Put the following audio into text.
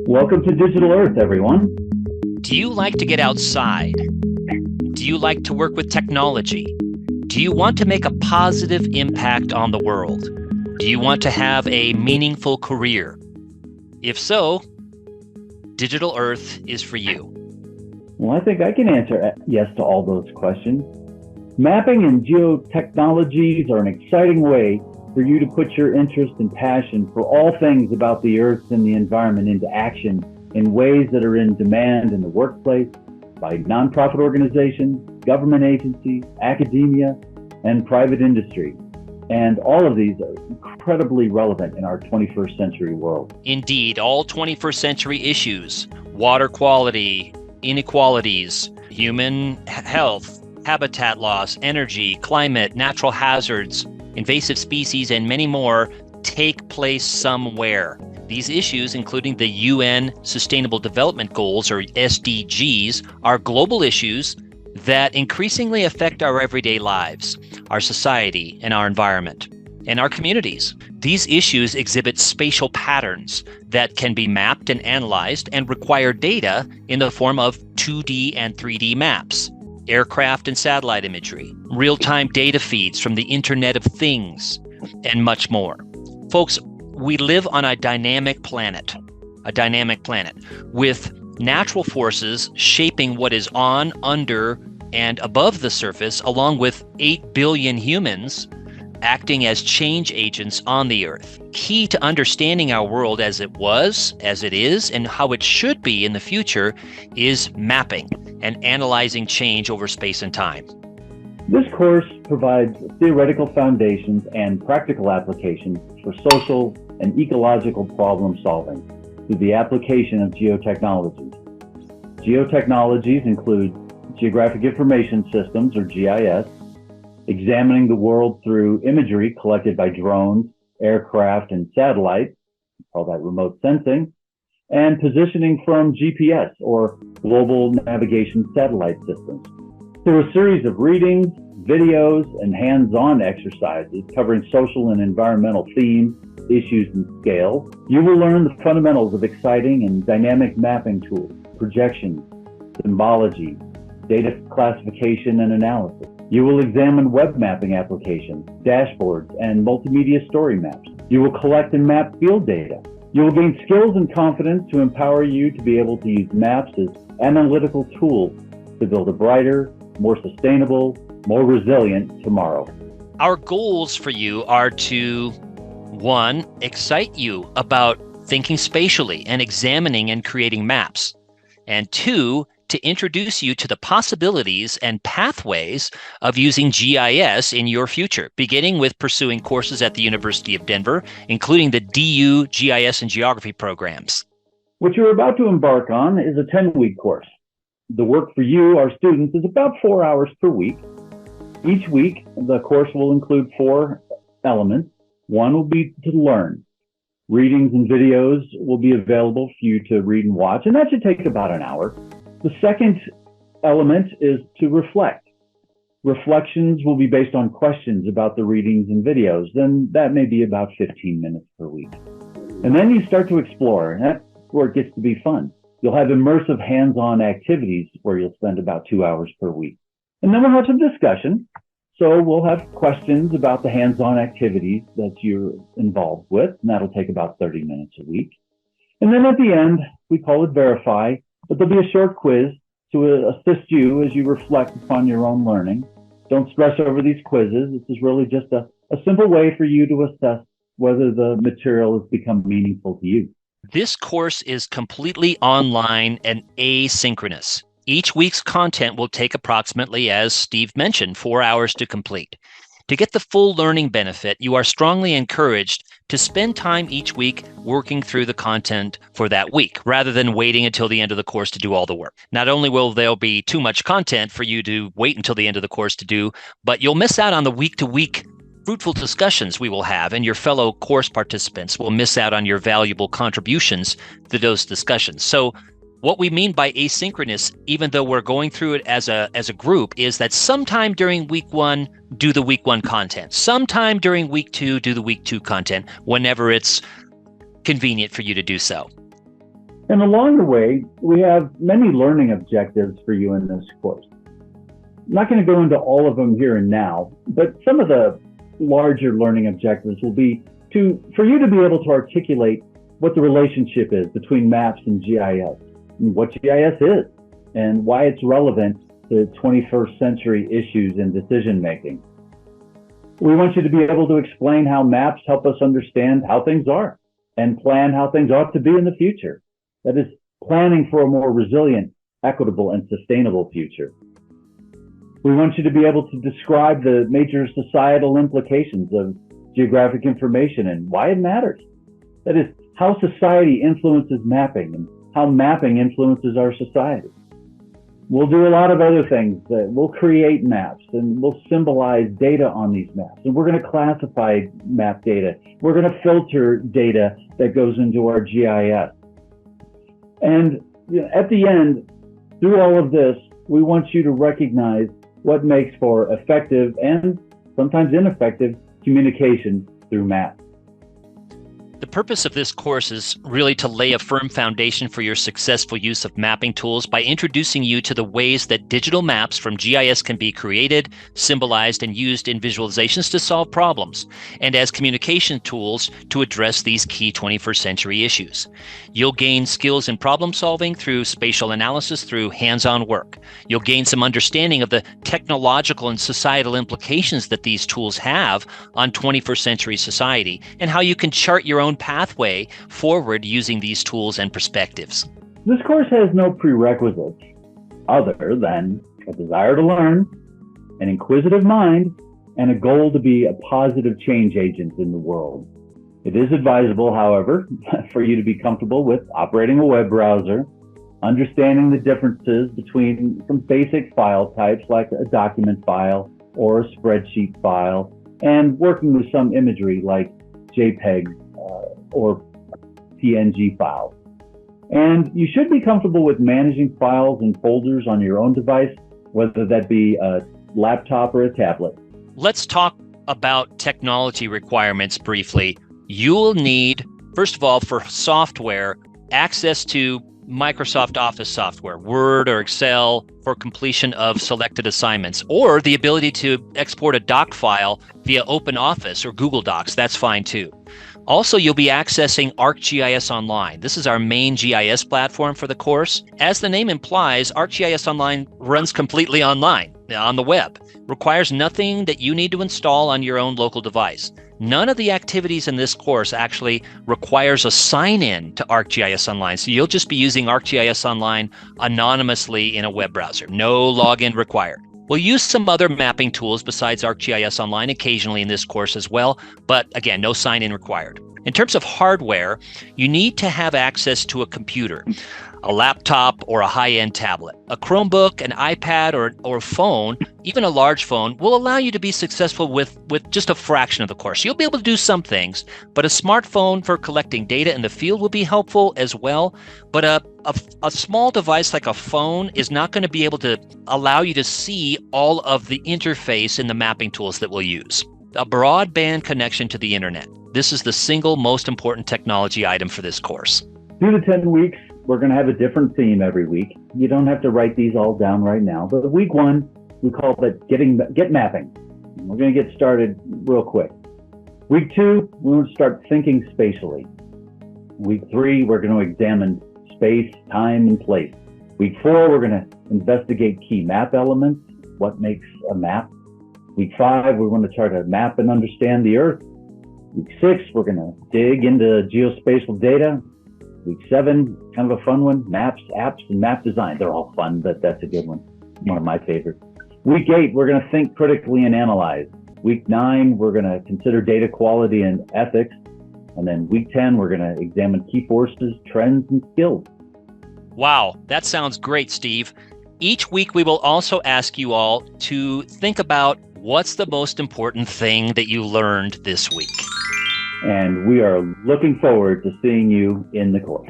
Welcome to Digital Earth, everyone. Do you like to get outside? Do you like to work with technology? Do you want to make a positive impact on the world? Do you want to have a meaningful career? If so, Digital Earth is for you. Well, I think I can answer yes to all those questions. Mapping and geotechnologies are an exciting way for you to put your interest and passion for all things about the Earth and the environment into action in ways that are in demand in the workplace, by nonprofit organizations, government agencies, academia, and private industry. And all of these are incredibly relevant in our 21st century world. Indeed, all 21st century issues, water quality, inequalities, human health, habitat loss, energy, climate, natural hazards, invasive species, and many more take place somewhere. These issues, including the UN Sustainable Development Goals, or SDGs, are global issues that increasingly affect our everyday lives, our society, and our environment, and our communities. These issues exhibit spatial patterns that can be mapped and analyzed and require data in the form of 2D and 3D maps, aircraft and satellite imagery, real-time data feeds from the Internet of Things, and much more. Folks, we live on a dynamic planet with natural forces shaping what is on, under, and above the surface, along with 8 billion humans acting as change agents on the Earth. Key to understanding our world as it was, as it is, and how it should be in the future is mapping and analyzing change over space and time. This course provides theoretical foundations and practical applications for social and ecological problem solving through the application of geotechnologies. Geotechnologies include Geographic Information Systems, or GIS, examining the world through imagery collected by drones, aircraft, and satellites, we call that remote sensing, and positioning from GPS, or Global Navigation Satellite Systems. Through a series of readings, videos, and hands-on exercises covering social and environmental themes, issues, and scale, you will learn the fundamentals of exciting and dynamic mapping tools, projections, symbology, data classification and analysis. You will examine web mapping applications, dashboards, and multimedia story maps. You will collect and map field data. You will gain skills and confidence to empower you to be able to use maps as analytical tools to build a brighter, more sustainable, more resilient tomorrow. Our goals for you are to, 1, excite you about thinking spatially and examining and creating maps, and 2, to introduce you to the possibilities and pathways of using GIS in your future, beginning with pursuing courses at the University of Denver, including the DU GIS and Geography programs. What you're about to embark on is a 10-week course. The work for you, our students, is about 4 hours per week. Each week, the course will include 4 elements. One will be to learn. Readings and videos will be available for you to read and watch, and that should take about an hour. The second element is to reflect. Reflections will be based on questions about the readings and videos. Then that may be about 15 minutes per week. And then you start to explore, and that's where it gets to be fun. You'll have immersive hands-on activities where you'll spend about 2 hours per week. And then we'll have some discussion. So we'll have questions about the hands-on activities that you're involved with, and that'll take about 30 minutes a week. And then at the end, we call it Verify, but there'll be a short quiz to assist you as you reflect upon your own learning. Don't stress over these quizzes. This is really just a simple way for you to assess whether the material has become meaningful to you. This course is completely online and asynchronous. Each week's content will take approximately, as Steve mentioned, 4 hours to complete. To get the full learning benefit, you are strongly encouraged to spend time each week working through the content for that week, rather than waiting until the end of the course to do all the work. Not only will there be too much content for you to wait until the end of the course to do, but you'll miss out on the week-to-week fruitful discussions we will have, and your fellow course participants will miss out on your valuable contributions to those discussions. So what we mean by asynchronous, even though we're going through it as a group, is that sometime during week 1, do the week 1 content. Sometime during week 2, do the week 2 content, whenever it's convenient for you to do so. And along the way, we have many learning objectives for you in this course. I'm not going to go into all of them here and now, but some of the larger learning objectives will be for you to be able to articulate what the relationship is between maps and GIS, and what GIS is, and why it's relevant to 21st century issues in decision making. We want you to be able to explain how maps help us understand how things are and plan how things ought to be in the future. That is, planning for a more resilient, equitable, and sustainable future. We want you to be able to describe the major societal implications of geographic information and why it matters. That is, how society influences mapping and how mapping influences our society. We'll do a lot of other things. We'll create maps and we'll symbolize data on these maps. And we're going to classify map data. We're going to filter data that goes into our GIS. And at the end, through all of this, we want you to recognize what makes for effective and sometimes ineffective communication through maps. The purpose of this course is really to lay a firm foundation for your successful use of mapping tools by introducing you to the ways that digital maps from GIS can be created, symbolized, and used in visualizations to solve problems, and as communication tools to address these key 21st century issues. You'll gain skills in problem solving through spatial analysis through hands-on work. You'll gain some understanding of the technological and societal implications that these tools have on 21st century society and how you can chart your own pathway forward using these tools and perspectives. This course has no prerequisites other than a desire to learn, an inquisitive mind, and a goal to be a positive change agent in the world. It is advisable, however, for you to be comfortable with operating a web browser, understanding the differences between some basic file types like a document file or a spreadsheet file, and working with some imagery like JPEG or PNG files. And you should be comfortable with managing files and folders on your own device, whether that be a laptop or a tablet. Let's talk about technology requirements briefly. You'll need, first of all, for software, access to Microsoft Office software, Word or Excel, for completion of selected assignments, or the ability to export a doc file via OpenOffice or Google Docs. That's fine too. Also, you'll be accessing ArcGIS Online. This is our main GIS platform for the course. As the name implies, ArcGIS Online runs completely online, on the web. Requires nothing that you need to install on your own local device. None of the activities in this course actually requires a sign-in to ArcGIS Online. So you'll just be using ArcGIS Online anonymously in a web browser. No login required. We'll use some other mapping tools besides ArcGIS Online occasionally in this course as well, but again, no sign-in required. In terms of hardware, you need to have access to a computer, a laptop or a high-end tablet. A Chromebook, an iPad, or a phone, even a large phone, will allow you to be successful with just a fraction of the course. You'll be able to do some things, but a smartphone for collecting data in the field will be helpful as well. But a small device like a phone is not going to be able to allow you to see all of the interface in the mapping tools that we'll use. A broadband connection to the internet. This is the single most important technology item for this course. Through the 10 weeks, we're going to have a different theme every week. You don't have to write these all down right now, but week 1, we call it Get Mapping. We're going to get started real quick. Week 2, we're going to start thinking spatially. Week 3, we're going to examine space, time, and place. Week 4, we're going to investigate key map elements, what makes a map. Week 5, we're going to try to map and understand the Earth. Week 6, we're going to dig into geospatial data. Week 7, kind of a fun one, maps, apps, and map design. They're all fun, but that's a good one of my favorites. Week 8, we're going to think critically and analyze. Week 9, we're going to consider data quality and ethics. And then week 10, we're going to examine key forces, trends, and skills. Wow, that sounds great, Steve. Each week, we will also ask you all to think about what's the most important thing that you learned this week. And we are looking forward to seeing you in the course.